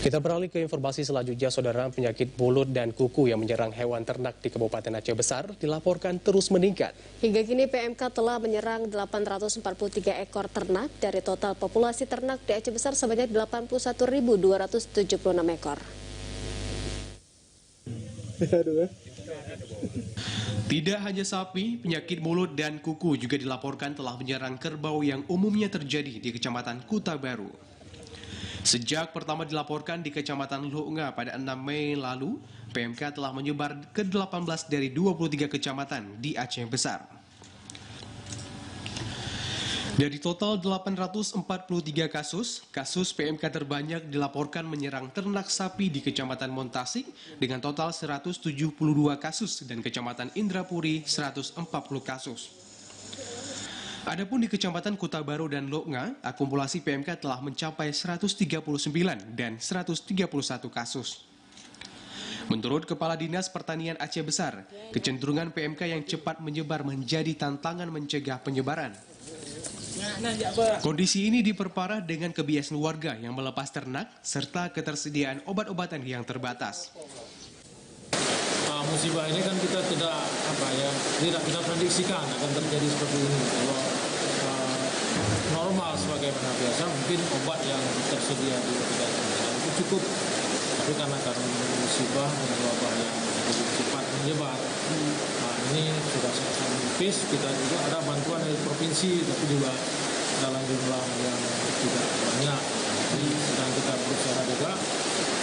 Kita beralih ke informasi selanjutnya, saudara. Penyakit mulut dan kuku yang menyerang hewan ternak di Kabupaten Aceh Besar dilaporkan terus meningkat. Hingga kini PMK telah menyerang 843 ekor ternak dari total populasi ternak di Aceh Besar sebanyak 81.276 ekor. Tidak hanya sapi, penyakit mulut dan kuku juga dilaporkan telah menyerang kerbau yang umumnya terjadi di Kecamatan Kuta Baru. Sejak pertama dilaporkan di Kecamatan Lu'nga pada 6 Mei lalu, PMK telah menyebar ke 18 dari 23 kecamatan di Aceh Besar. Dari total 843 kasus PMK terbanyak dilaporkan menyerang ternak sapi di Kecamatan Montasik dengan total 172 kasus dan Kecamatan Indrapuri 140 kasus. Adapun di Kecamatan Kuta Baru dan Lu'nga, akumulasi PMK telah mencapai 139 dan 131 kasus. Menurut Kepala Dinas Pertanian Aceh Besar, kecenderungan PMK yang cepat menyebar menjadi tantangan mencegah penyebaran. Kondisi ini diperparah dengan kebiasaan warga yang melepas ternak serta ketersediaan obat-obatan yang terbatas. Musibah ini kan kita tidak kita prediksikan akan terjadi seperti ini. Kalau normal sebagaimana biasa, mungkin obat yang tersedia di ketika itu cukup. Tapi karena musibah dan wabah yang begitu cepat menyebar, ini sudah sangat menipis. Kita juga ada bantuan dari provinsi, tapi juga dalam jumlah yang tidak banyak. Jadi sedang kita berusaha juga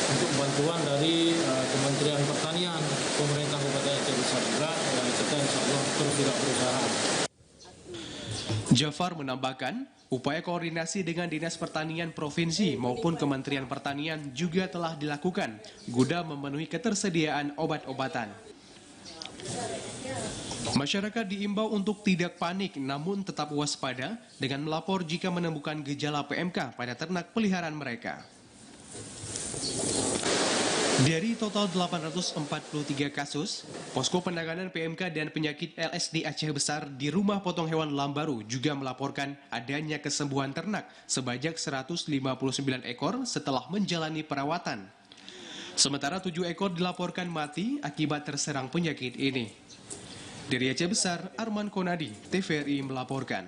untuk bantuan dari Kementerian Pertanian, pemerintah Kabupaten Aceh Besar juga, dan kita insya Allah terus tidak berusaha. Jafar menambahkan, upaya koordinasi dengan Dinas Pertanian Provinsi maupun Kementerian Pertanian juga telah dilakukan guna memenuhi ketersediaan obat-obatan. Masyarakat diimbau untuk tidak panik namun tetap waspada dengan melapor jika menemukan gejala PMK pada ternak peliharaan mereka. Dari total 843 kasus, Posko Penanganan PMK dan Penyakit LSD Aceh Besar di Rumah Potong Hewan Lambaru juga melaporkan adanya kesembuhan ternak sebanyak 159 ekor setelah menjalani perawatan. Sementara 7 ekor dilaporkan mati akibat terserang penyakit ini. Dari Aceh Besar, Arman Konadi, TVRI melaporkan.